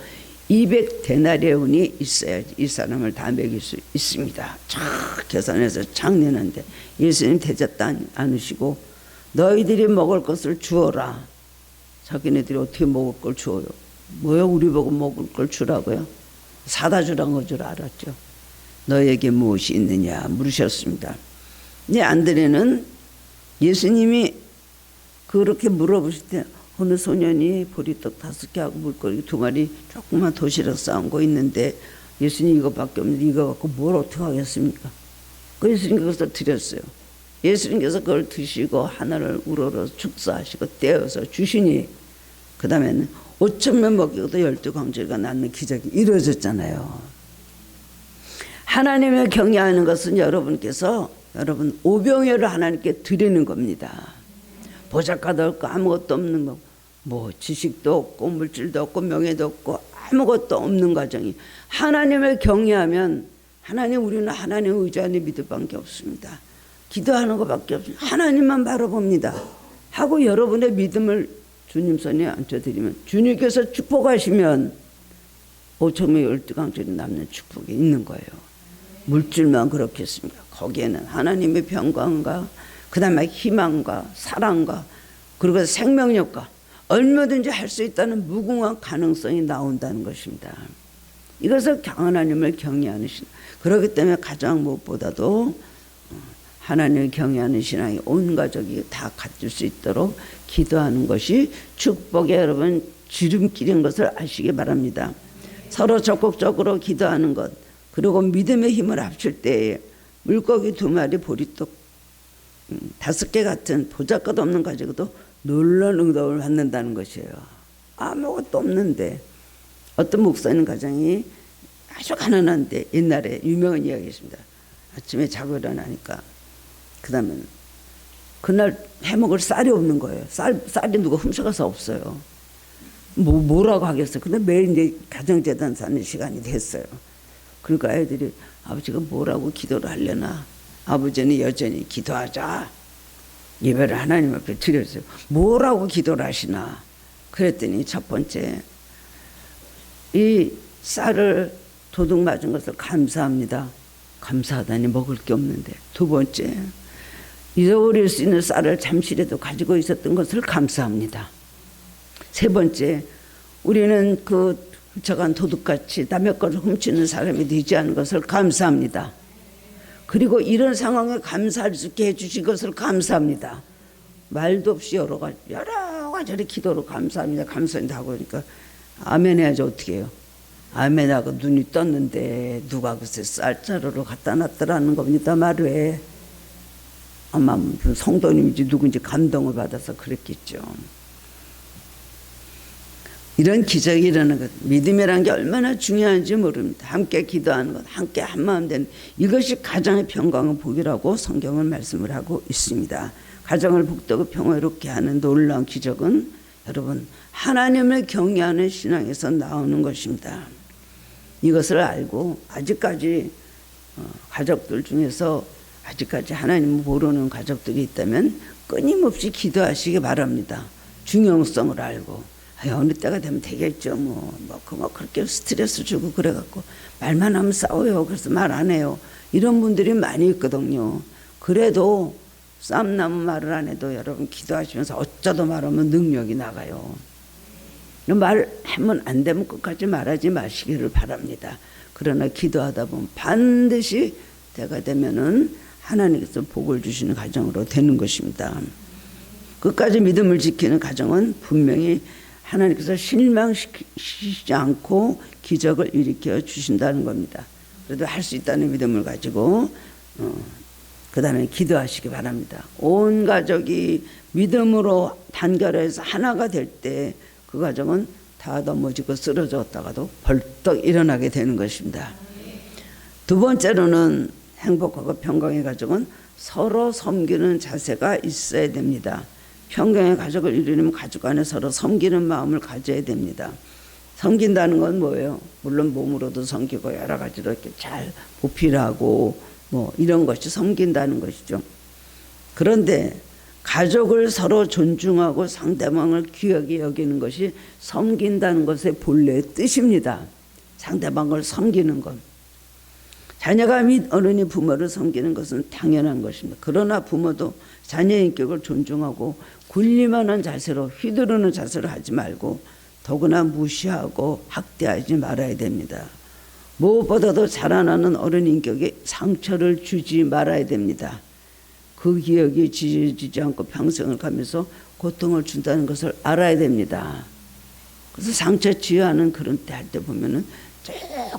200데나리온이 있어야지 이 사람을 다 먹일 수 있습니다. 쫙 계산해서 장내는데 예수님 대접도 않으시고 너희들이 먹을 것을 주어라. 자기네들이 어떻게 먹을 걸 주어요? 뭐야 우리 보고 먹을 걸 주라고요? 사다 주란 건 줄 알았죠. 너에게 무엇이 있느냐 물으셨습니다. 근데 안드레는 예수님이 그렇게 물어보실 때 어느 소년이 보리떡 5개하고 물고기 2마리 조그만 도시락 싸온 거 있는데 예수님 이거밖에 없는데 이거 갖고 뭘 어떻게 하겠습니까? 그 예수님께서 드렸어요. 예수님께서 그걸 드시고 하나를 우러러 축사하시고 떼어서 주시니 그 다음에는 5,000명 먹이고도 12광주리가 낳는 기적이 이루어졌잖아요. 하나님을 경외하는 것은 여러분 오병이어를 하나님께 드리는 겁니다. 보잘것도 없고 아무것도 없는 거, 뭐 지식도 없고 물질도 없고 명예도 없고 아무것도 없는 가정이 하나님을 경외하면 우리는 하나님 의지하는 믿을 밖에 없습니다. 기도하는 것밖에 없습니다. 하나님만 바라봅니다. 하고 여러분의 믿음을 주님 손에 앉혀드리면 주님께서 축복하시면 5,000명 12강짜리 남는 축복이 있는 거예요. 물질만 그렇겠습니까? 거기에는 하나님의 평강과 그 다음에 희망과 사랑과 그리고 생명력과 얼마든지 할 수 있다는 무궁한 가능성이 나온다는 것입니다. 이것을 하나님을 경외하는 신앙. 그렇기 때문에 가장 무엇보다도 하나님을 경외하는 신앙이 온 가족이 다 갖출 수 있도록 기도하는 것이 축복의 여러분 지름길인 것을 아시기 바랍니다. 서로 적극적으로 기도하는 것 그리고 믿음의 힘을 합칠 때에 물고기 2마리 보리떡 5개 같은 보잘것 없는 가지고도 놀라운 응답을 받는다는 것이에요. 아무것도 없는데 어떤 목사님 가정이 아주 가난한데 옛날에 유명한 이야기 있습니다. 아침에 자고 일어나니까 그 다음에 그날 해먹을 쌀이 없는 거예요. 쌀이 누가 훔쳐가서 없어요. 뭐라고 하겠어요. 근데 매일 이제 가정재단 사는 시간이 됐어요. 그러니까 아이들이 아버지가 뭐라고 기도를 하려나. 아버지는 여전히 기도하자. 예배를 하나님 앞에 드렸어요. 뭐라고 기도를 하시나. 그랬더니 첫 번째, 이 쌀을 도둑 맞은 것을 감사합니다. 감사하다니 먹을 게 없는데. 두 번째, 잊어버릴 수 있는 쌀을 잠시라도 가지고 있었던 것을 감사합니다. 세 번째, 우리는 그 훔쳐간 도둑같이 남의 것을 훔치는 사람이 되지 않은 것을 감사합니다. 그리고 이런 상황에 감사할 수 있게 해주신 것을 감사합니다. 말도 없이 여러 가지 기도로 감사합니다. 감사합니다 하고 그러니까 아멘 해야지 어떻게 해요. 아멘 하고 눈이 떴는데 누가 글쎄 쌀자루로 갖다 놨더라는 겁니다. 말에 아마 성도님인지 누군지 감동을 받아서 그랬겠죠. 이런 기적이 일어나는 것, 믿음이라는 게 얼마나 중요한지 모릅니다. 함께 기도하는 것, 함께 한마음 되는 이것이 가정의 평강과 복이라고 성경은 말씀을 하고 있습니다. 가정을 복되고 평화롭게 하는 놀라운 기적은 여러분 하나님을 경외하는 신앙에서 나오는 것입니다. 이것을 알고 아직까지 가족들 중에서 아직까지 하나님을 모르는 가족들이 있다면 끊임없이 기도하시기 바랍니다. 중요성을 알고 어느 때가 되면 되겠죠. 그렇게 스트레스 주고 그래갖고 말만 하면 싸워요. 그래서 말 안 해요. 이런 분들이 많이 있거든요. 그래도 싸움 나면 말을 안 해도 여러분 기도하시면서 어쩌다 말하면 능력이 나가요. 말하면 안 되면 끝까지 말하지 마시기를 바랍니다. 그러나 기도하다 보면 반드시 때가 되면은 하나님께서 복을 주시는 가정으로 되는 것입니다. 끝까지 믿음을 지키는 가정은 분명히 하나님께서 실망시키지 않고 기적을 일으켜 주신다는 겁니다. 그래도 할 수 있다는 믿음을 가지고 그 다음에 기도하시기 바랍니다. 온 가족이 믿음으로 단결해서 하나가 될 때 그 가정은 다 넘어지고 쓰러졌다가도 벌떡 일어나게 되는 것입니다. 두 번째로는 행복하고 평강의 가정은 서로 섬기는 자세가 있어야 됩니다. 평강의 가족을 이루려면 가족 안에 서로 섬기는 마음을 가져야 됩니다. 섬긴다는 건 뭐예요? 물론 몸으로도 섬기고 여러 가지로 이렇게 잘 보필하고 이런 것이 섬긴다는 것이죠. 그런데 가족을 서로 존중하고 상대방을 귀하게 여기는 것이 섬긴다는 것의 본래의 뜻입니다. 상대방을 섬기는 것. 자녀가 및 어른이 부모를 섬기는 것은 당연한 것입니다. 그러나 부모도 자녀의 인격을 존중하고 군림하는 자세로 휘두르는 자세로 하지 말고 더구나 무시하고 학대하지 말아야 됩니다. 무엇보다도 자라나는 어른 인격에 상처를 주지 말아야 됩니다. 그 기억이 지워지지 않고 평생을 가면서 고통을 준다는 것을 알아야 됩니다. 그래서 상처 치유하는 그런 때 할 때 보면은 쭉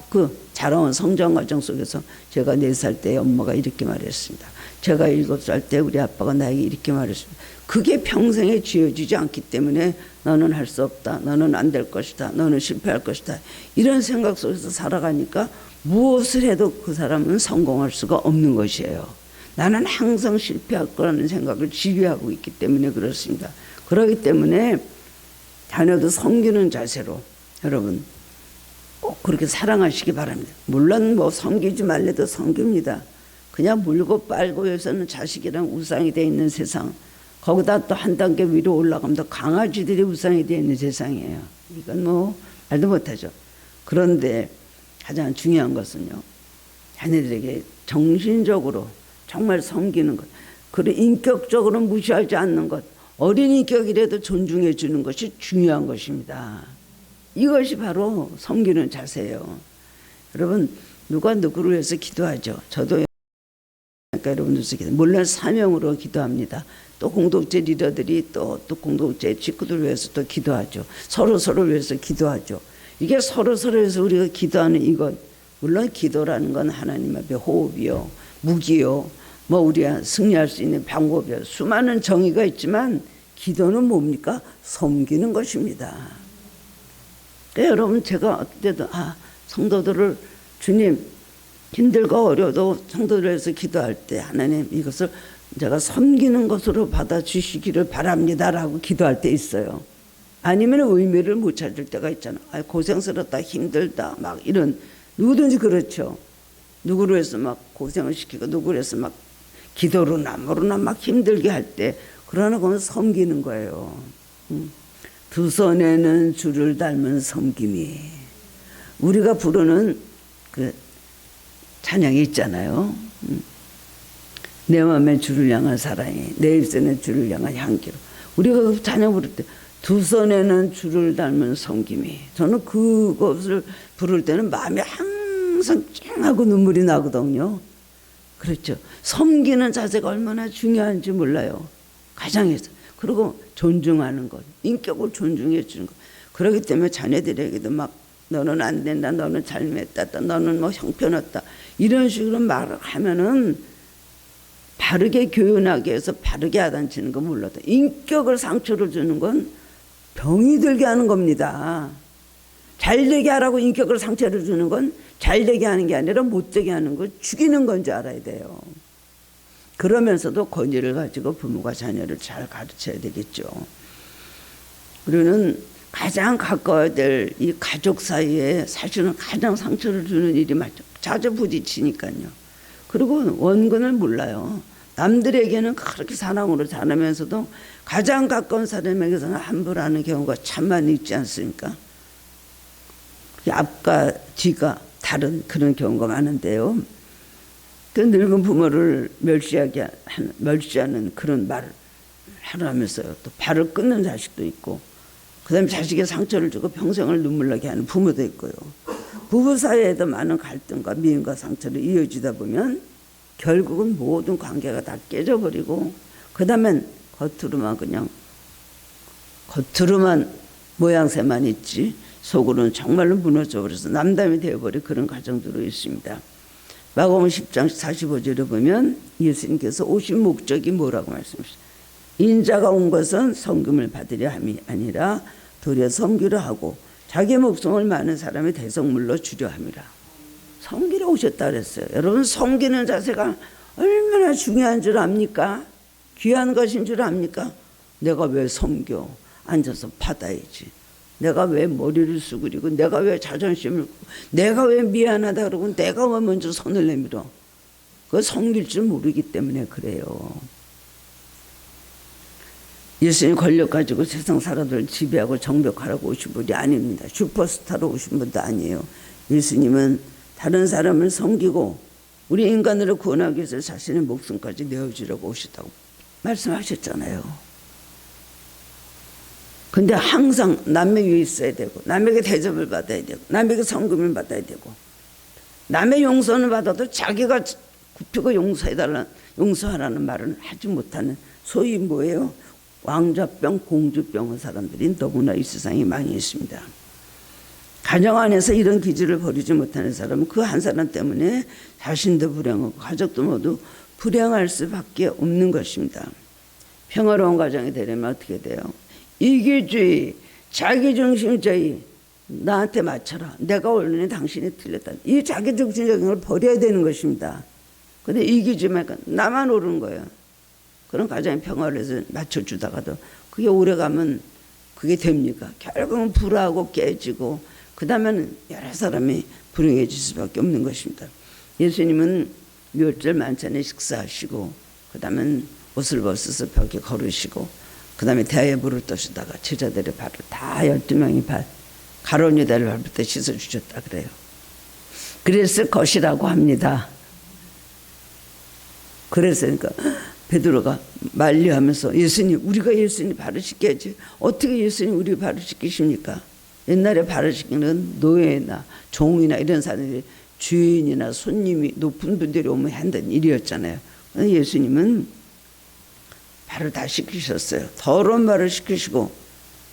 그 자라온 성장 과정 속에서 제가 4살 때 엄마가 이렇게 말했습니다. 제가 7살 때 우리 아빠가 나에게 이렇게 말했습니다. 그게 평생에 지워지지 않기 때문에 너는 할 수 없다. 너는 안 될 것이다. 너는 실패할 것이다. 이런 생각 속에서 살아가니까 무엇을 해도 그 사람은 성공할 수가 없는 것이에요. 나는 항상 실패할 거라는 생각을 지배하고 있기 때문에 그렇습니다. 그렇기 때문에 자녀도 섬기는 자세로 여러분 꼭 그렇게 사랑하시기 바랍니다. 물론 섬기지 말래도 섬깁니다. 그냥 물고 빨고 해서는 자식이랑 우상이 되어 있는 세상, 거기다 또 한 단계 위로 올라가면 더 강아지들이 우상이 되어 있는 세상이에요. 이건 말도 못하죠. 그런데 가장 중요한 것은요, 자녀들에게 정신적으로 정말 섬기는 것, 그리고 인격적으로 무시하지 않는 것, 어린 인격이라도 존중해 주는 것이 중요한 것입니다. 이것이 바로 섬기는 자세예요. 여러분, 누가 누구를 위해서 기도하죠. 저도 여러분들 물론 사명으로 기도합니다. 또 공동체 리더들이 또 공동체 식구들 위해서 또 기도하죠. 서로를 위해서 기도하죠. 이게 서로를 위해서 우리가 기도하는 이것, 물론 기도라는 건 하나님 앞에 호흡이요, 무기요, 우리가 승리할 수 있는 방법이요, 수많은 정의가 있지만 기도는 뭡니까? 섬기는 것입니다. 그러니까 여러분, 제가 그때도 성도들을 주님 힘들고 어려도 성도들 위해서 기도할 때 하나님 이것을 제가 섬기는 것으로 받아주시기를 바랍니다라고 기도할 때 있어요. 아니면 의미를 못 찾을 때가 있잖아. 고생스럽다, 힘들다, 막 이런, 누구든지 그렇죠. 누구를 해서 막 고생을 시키고 누구를 해서 막 기도로나 뭐로나 막 힘들게 할 때, 그러나 그건 섬기는 거예요. 두 손에는 주를 닮은 섬김이. 우리가 부르는 그 찬양이 있잖아요. 내 마음에 주를 향한 사랑이, 내 입새는 주를 향한 향기로. 우리가 그 찬양 부를 때 두 손에는 주를 닮은 섬김이, 저는 그것을 부를 때는 마음이 항상 찡하고 눈물이 나거든요. 그렇죠. 섬기는 자세가 얼마나 중요한지 몰라요. 가정에서. 그리고 존중하는 것, 인격을 존중해 주는 것. 그렇기 때문에 자녀들에게도 막 너는 안 된다, 너는 잘못했다, 너는 뭐 형편없다, 이런 식으로 말을 하면은 바르게 교훈하기 위해서 바르게 하단치는 건 몰라도 인격을 상처를 주는 건 병이 들게 하는 겁니다. 잘되게 하라고 인격을 상처를 주는 건 잘되게 하는 게 아니라 못되게 하는 거, 죽이는 건지 알아야 돼요. 그러면서도 권위를 가지고 부모가 자녀를 잘 가르쳐야 되겠죠. 우리는 가장 가까워야 될 이 가족 사이에 사실은 가장 상처를 주는 일이 맞죠. 자주 부딪히니까요. 그리고 원근을 몰라요. 남들에게는 그렇게 사랑으로 잘하면서도 가장 가까운 사람에게서는 함부로 하는 경우가 참 많이 있지 않습니까? 앞과 뒤가 다른 그런 경우가 많은데요. 그 늙은 부모를 멸시하는 그런 말을 하면서요. 또 발을 끊는 자식도 있고, 그 다음에 자식의 상처를 주고 평생을 눈물 나게 하는 부모도 있고요. 부부 사이에도 많은 갈등과 미움과 상처를 이어지다 보면 결국은 모든 관계가 다 깨져버리고, 그 다음엔 겉으로만 모양새만 있지 속으로는 정말로 무너져버려서 남담이 되어버린 그런 가정들도 있습니다. 마가복음 10장 45절에 보면 예수님께서 오신 목적이 뭐라고 말씀하셨어요? 인자가 온 것은 섬김을 받으려 함이 아니라 도리어 섬기려 하고 자기 목숨을 많은 사람의 대성물로 주려 함이라. 섬기러 오셨다 그랬어요. 여러분, 섬기는 자세가 얼마나 중요한 줄 압니까? 귀한 것인 줄 압니까? 내가 왜 섬겨? 앉아서 받아야지. 내가 왜 머리를 수그리고, 내가 왜 자존심을, 내가 왜 미안하다 그러고, 내가 왜 먼저 손을 내밀어? 그거 섬길 줄 모르기 때문에 그래요. 예수님 권력 가지고 세상 사람들을 지배하고 정복하라고 오신 분이 아닙니다. 슈퍼스타로 오신 분도 아니에요. 예수님은 다른 사람을 섬기고 우리 인간으로 구원하기 위해서 자신의 목숨까지 내어주려고 오셨다고 말씀하셨잖아요. 근데 항상 남의 위에 있어야 되고, 남에게 대접을 받아야 되고, 남에게 섬김을 받아야 되고, 남의 용서는 받아도 자기가 굽히고 용서하라는 말은 하지 못하는, 소위 뭐예요? 왕자병, 공주병의 사람들이 너무나 이 세상에 많이 있습니다. 가정 안에서 이런 기질을 버리지 못하는 사람은 그 한 사람 때문에 자신도 불행하고 가족도 모두 불행할 수밖에 없는 것입니다. 평화로운 가정이 되려면 어떻게 돼요? 이기주의, 자기중심주의, 나한테 맞춰라, 내가 옳으니 당신이 틀렸다, 이 자기중심적인 걸 버려야 되는 것입니다. 근데 이기주의만 나만 옳은 거예요. 그런 가정의 평화를 해서 맞춰주다가도 그게 오래가면 그게 됩니까? 결국은 불화하고 깨지고, 그 다음에는 여러 사람이 불행해질 수밖에 없는 것입니다. 예수님은 묘절 만찬에 식사하시고, 그 다음엔 옷을 벗어서 벽에 걸으시고, 그 다음에 대야에 물을 떠시다가 제자들의 발을 다 12명이 가룟 유다를 발부터 씻어주셨다 그래요. 그랬을 것이라고 합니다. 그랬으니까 베드로가 만류하면서, 예수님, 우리가 예수님 발을 씻겨야지, 어떻게 예수님 우리 발을 씻기십니까? 옛날에 발을 씻기는 노예나 종이나 이런 사람들이, 주인이나 손님이 높은 분들이 오면 한다는 일이었잖아요. 예수님은 발을 다 씻기셨어요. 더러운 발을 씻기시고,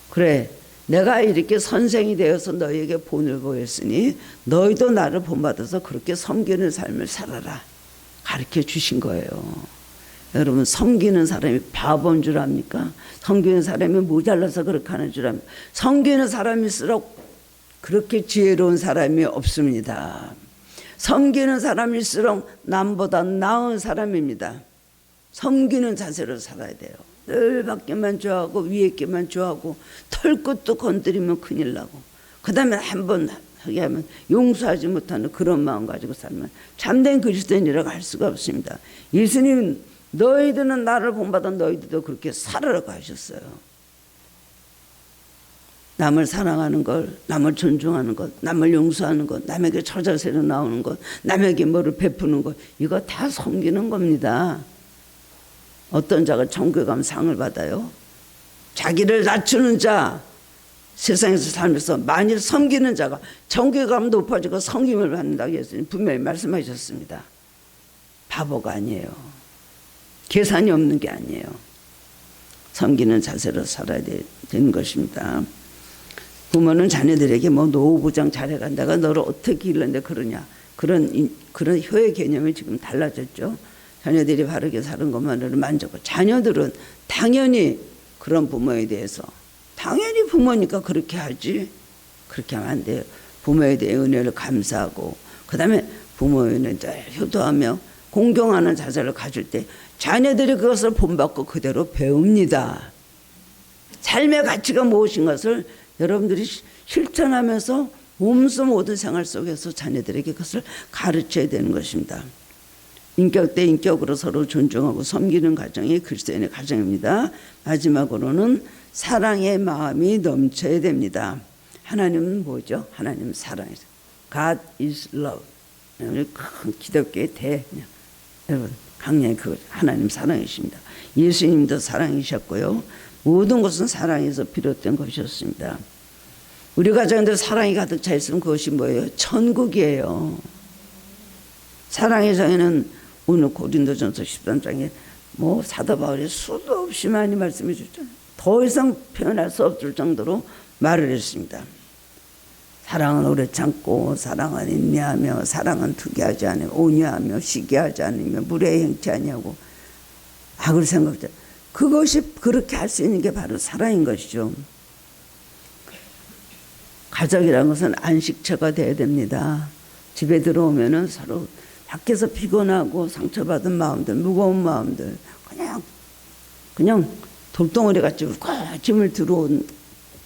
그래, 내가 이렇게 선생이 되어서 너희에게 본을 보였으니 너희도 나를 본받아서 그렇게 섬기는 삶을 살아라, 가르쳐 주신 거예요. 여러분, 섬기는 사람이 바보인 줄 압니까? 섬기는 사람이 모자라서 그렇게 하는 줄 압니까? 섬기는 사람일수록 그렇게 지혜로운 사람이 없습니다. 섬기는 사람일수록 남보다 나은 사람입니다. 섬기는 자세로 살아야 돼요. 늘 밖에만 좋아하고 위에 게만 좋아하고 털끝도 건드리면 큰일 나고, 그 다음에 한번 하게 하면 용서하지 못하는 그런 마음 가지고 살면 참된 그리스도인이라고 할 수가 없습니다. 예수님은 너희들은 나를 본받아 너희들도 그렇게 살아라고 하셨어요. 남을 사랑하는 것, 남을 존중하는 것, 남을 용서하는 것, 남에게 처자세로 나오는 것, 남에게 뭐를 베푸는 것, 이거 다 섬기는 겁니다. 어떤 자가 천국에 가면 상을 받아요? 자기를 낮추는 자, 세상에서 살면서 만일 섬기는 자가 천국에 가면 높아지고 섬김을 받는다고 예수님 분명히 말씀하셨습니다. 바보가 아니에요. 계산이 없는 게 아니에요. 섬기는 자세로 살아야 되는 것입니다. 부모는 자녀들에게 뭐 노후부장 잘해가 내가 너를 어떻게 길렀는데 그러냐, 그런 효의 개념이 지금 달라졌죠. 자녀들이 바르게 사는 것만으로 만족하고, 자녀들은 당연히 그런 부모에 대해서 당연히 부모니까 그렇게 하지, 그렇게 하면 안 돼요. 부모에 대해 은혜를 감사하고, 그 다음에 부모에 대해 효도하며 공경하는 자세를 가질 때 자녀들이 그것을 본받고 그대로 배웁니다. 삶의 가치가 무엇인 것을 여러분들이 실천하면서 몸소 모든 생활 속에서 자녀들에게 그것을 가르쳐야 되는 것입니다. 인격 대 인격으로 서로 존중하고 섬기는 가정이 그리스도인의 가정입니다. 마지막으로는 사랑의 마음이 넘쳐야 됩니다. 하나님은 뭐죠? 하나님은 사랑이죠. God is love. 큰 기독교의 여러분, 강렬히 그 하나님 사랑이십니다. 예수님도 사랑이셨고요. 모든 것은 사랑에서 비롯된 것이었습니다. 우리 가정들 사랑이 가득 차 있으면 그것이 뭐예요? 천국이에요. 사랑의 장에는 오늘 고린도전서 13장에 뭐 사도 바울이 수도 없이 많이 말씀해 주죠. 더 이상 표현할 수 없을 정도로 말을 했습니다. 사랑은 오래 참고, 사랑은 인내하며, 사랑은 투기하지 않으며, 온유하며, 시기하지 않으며, 무례히 행치 아니하고, 악을 생각하지 않으며, 그것이 그렇게 할 수 있는 게 바로 사랑인 것이죠. 가족이라는 것은 안식처가 돼야 됩니다. 집에 들어오면은 서로 밖에서 피곤하고 상처받은 마음들, 무거운 마음들, 그냥 돌덩어리 같이 짐을 들어온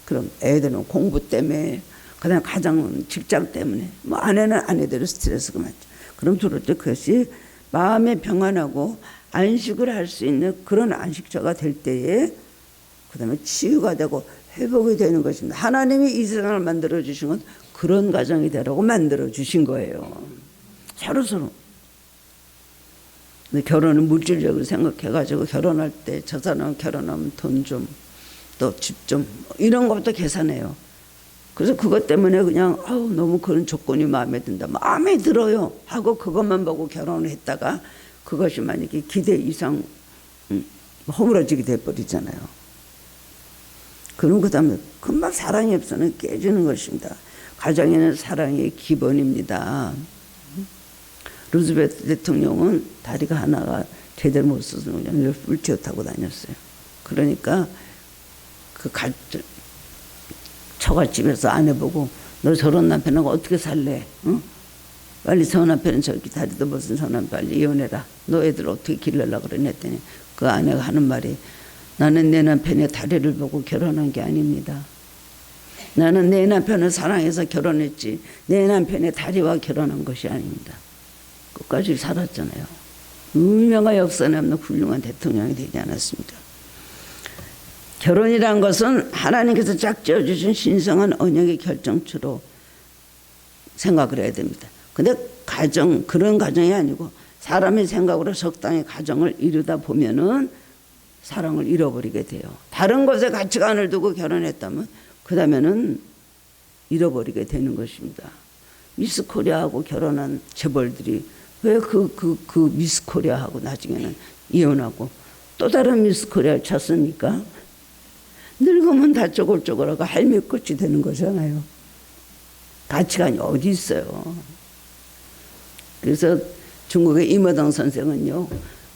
그런 애들은 공부 때문에, 그다음 가장은 직장 때문에, 뭐 아내는 아내대로 스트레스가 많죠. 그럼 들어올 때 그것이 마음에 평안하고 안식을 할 수 있는 그런 안식처가 될 때에 그다음에 치유가 되고 회복이 되는 것입니다. 하나님이 이 세상을 만들어 주신 건 그런 가정이 되라고 만들어 주신 거예요. 서로. 근데 결혼은 물질적으로 생각해가지고 결혼할 때 저 사람 결혼하면 돈 좀, 또 집 좀, 이런 것부터 계산해요. 그래서 그것 때문에 그냥 너무 그런 조건이 마음에 든다, 마음에 들어요 하고 그것만 보고 결혼을 했다가 그것이 만약에 기대 이상 허물어지게 돼버리잖아요. 그럼 그 다음에 금방 사랑이 없으면 깨지는 것입니다. 가정에는 사랑의 기본입니다. 루즈벨트 대통령은 다리가 하나가 제대로 못 써서 그냥 휠체어 타고 다녔어요. 그러니까 그 처갓집에서 아내 보고 너 저런 남편하고 어떻게 살래? 응? 빨리 저 남편은 저기 다리도 못 쓴 저 남편 빨리 이혼해라. 너 애들 어떻게 기르려고 그러냐 했더니 그 아내가 하는 말이, 나는 내 남편의 다리를 보고 결혼한 게 아닙니다. 나는 내 남편을 사랑해서 결혼했지 내 남편의 다리와 결혼한 것이 아닙니다. 끝까지 살았잖아요. 유명한 역사 남는 훌륭한 대통령이 되지 않았습니까? 결혼이란 것은 하나님께서 짝지어 주신 신성한 언약의 결정처로 생각을 해야 됩니다. 근데 그런 가정이 아니고 사람의 생각으로 적당히 가정을 이루다 보면은 사랑을 잃어버리게 돼요. 다른 것에 가치관을 두고 결혼했다면 그 다음에는 잃어버리게 되는 것입니다. 미스 코리아하고 결혼한 재벌들이 왜 그 미스 코리아하고 나중에는 이혼하고 또 다른 미스 코리아를 찾습니까? 늙으면 다 쪼글쪼글하고 할미꽃이 되는 거잖아요. 가치관이 어디 있어요. 그래서 중국의 이머당 선생은요,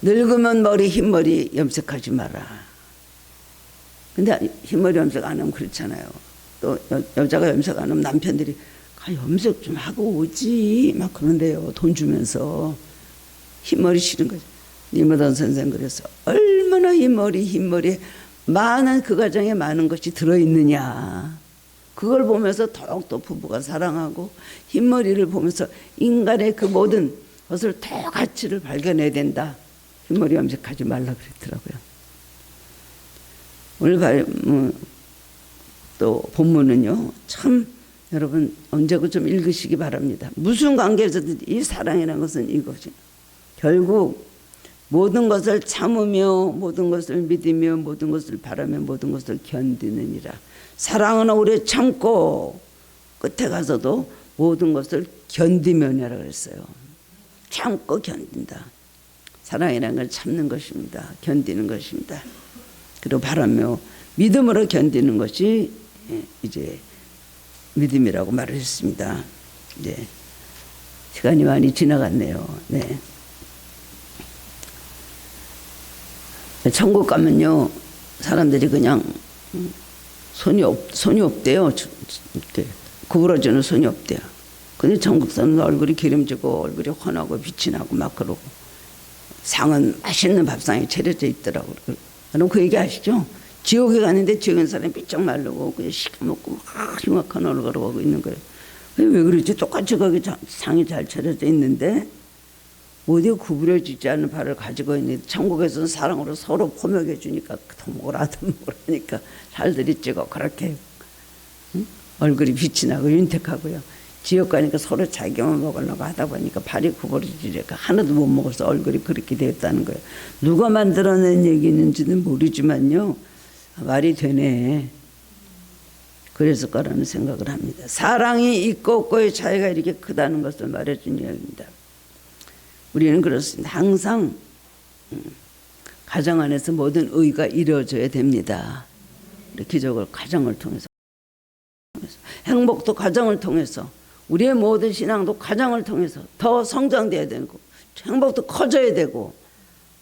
늙으면 머리 흰머리 염색하지 마라. 근데 흰머리 염색 안 하면 그렇잖아요. 또 여자가 염색 안 하면 남편들이 염색 좀 하고 오지 막 그런데요. 돈 주면서 흰머리 싫은 거죠. 니모던 선생 그래서 얼마나 흰머리에 많은 그 가정에 많은 것이 들어있느냐. 그걸 보면서 더욱더 부부가 사랑하고 흰머리를 보면서 인간의 그 모든 것을 더 가치를 발견해야 된다. 흰머리 염색하지 말라 그랬더라고요. 오늘 또 본문은요. 참 여러분 언제고 좀 읽으시기 바랍니다. 무슨 관계에서든 이 사랑이라는 것은 이거죠. 결국 모든 것을 참으며 모든 것을 믿으며 모든 것을 바라며 모든 것을 견디느니라. 사랑은 오래 참고 끝에 가서도 모든 것을 견디면이라 그랬어요. 참고 견딘다. 사랑이라는 걸 참는 것입니다. 견디는 것입니다. 그리고 바라며 믿음으로 견디는 것이 이제 믿음이라고 말을 했습니다. 네. 시간이 많이 지나갔네요. 네. 천국 가면요, 사람들이 그냥 손이 없대요. 이렇게 구부러지는 손이 없대요. 근데 천국 사는 얼굴이 기름지고 얼굴이 환하고 빛이 나고 막 그러고 상은 맛있는 밥상에 차려져 있더라고요. 그럼 그 얘기 아시죠? 지옥에 가는데 지옥에 사람이 삐쩍 마르고 그냥 시커멓고 막 흉악한 얼굴을 하고 있는 거예요. 왜 그러지? 똑같이 거기 상이 잘 차려져 있는데 어디 구부려지지 않은 발을 가지고 있는데 천국에서는 사랑으로 서로 포명해 주니까 더 먹으라 살들이 찌고 그렇게 얼굴이 빛이 나고 윤택하고요. 지옥 가니까 서로 자기만 먹으려고 하다 보니까 발이 구부러지니까 하나도 못 먹어서 얼굴이 그렇게 되었다는 거예요. 누가 만들어낸 얘기인지는 모르지만요. 말이 되네. 그랬을 거라는 생각을 합니다. 사랑이 있고 없고의 차이가 이렇게 크다는 것을 말해준 이야기입니다. 우리는 그렇습니다. 항상 가정 안에서 모든 의가 이루어져야 됩니다. 기적을 가정을 통해서 행복도 가정을 통해서 우리의 모든 신앙도 가정을 통해서 더 성장돼야 되고 행복도 커져야 되고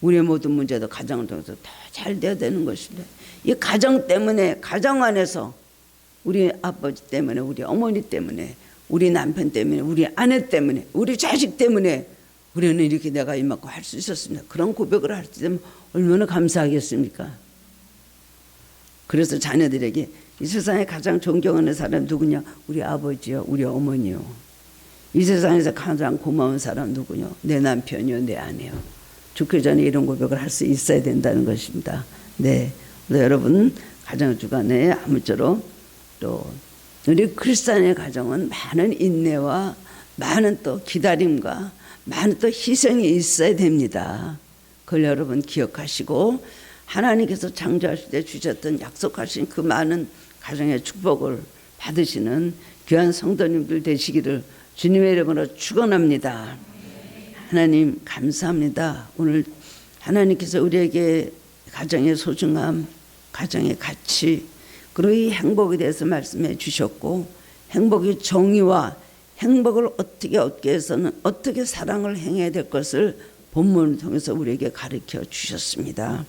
우리의 모든 문제도 가정을 통해서 더 잘 돼야 되는 것인데 이 가정 때문에 가정 안에서 우리 아버지 때문에 우리 어머니 때문에 우리 남편 때문에 우리 아내 때문에 우리 자식 때문에 우리는 이렇게 내가 이만큼 할 수 있었습니다. 그런 고백을 할 수 있으면 얼마나 감사하겠습니까? 그래서 자녀들에게 이 세상에 가장 존경하는 사람 누구냐? 우리 아버지요, 우리 어머니요. 이 세상에서 가장 고마운 사람 누구냐? 내 남편이요, 내 아내요. 죽기 전에 이런 고백을 할 수 있어야 된다는 것입니다. 네, 여러분 가정 주간에 아무쪼록 또 우리 크리스찬의 가정은 많은 인내와 많은 또 기다림과 많은 또 희생이 있어야 됩니다. 그걸 여러분 기억하시고 하나님께서 창조하실 때 주셨던 약속하신 그 많은 가정의 축복을 받으시는 귀한 성도님들 되시기를 주님의 이름으로 축원합니다. 하나님 감사합니다. 오늘 하나님께서 우리에게 가정의 소중함, 가정의 가치, 그리고 이 행복에 대해서 말씀해 주셨고 행복의 정의와 행복을 어떻게 얻기 위해서는 어떻게 사랑을 행해야 될 것을 본문을 통해서 우리에게 가르쳐 주셨습니다.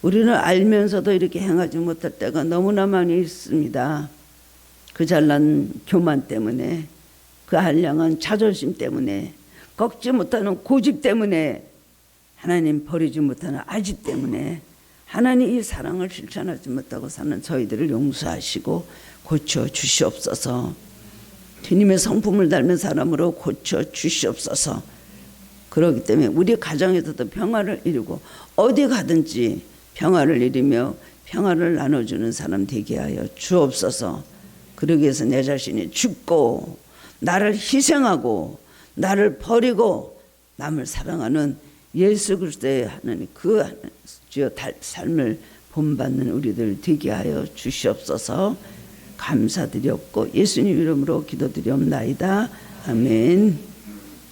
우리는 알면서도 이렇게 행하지 못할 때가 너무나 많이 있습니다. 그 잘난 교만 때문에, 그 한량한 자존심 때문에, 꺾지 못하는 고집 때문에, 하나님 버리지 못하는 아집 때문에 하나님 이 사랑을 실천하지 못하고 사는 저희들을 용서하시고 고쳐 주시옵소서. 주님의 성품을 닮은 사람으로 고쳐 주시옵소서. 그렇기 때문에 우리 가정에서도 평화를 이루고 어디 가든지 평화를 이루며 평화를 나눠주는 사람 되게 하여 주옵소서. 그러기 위해서 내 자신이 죽고 나를 희생하고 나를 버리고 남을 사랑하는 예수 그리스도의 하나님 그 주여 삶을 본받는 우리들 되게 하여 주시옵소서. 감사드렸고 예수님 이름으로 기도드리옵나이다. 아멘.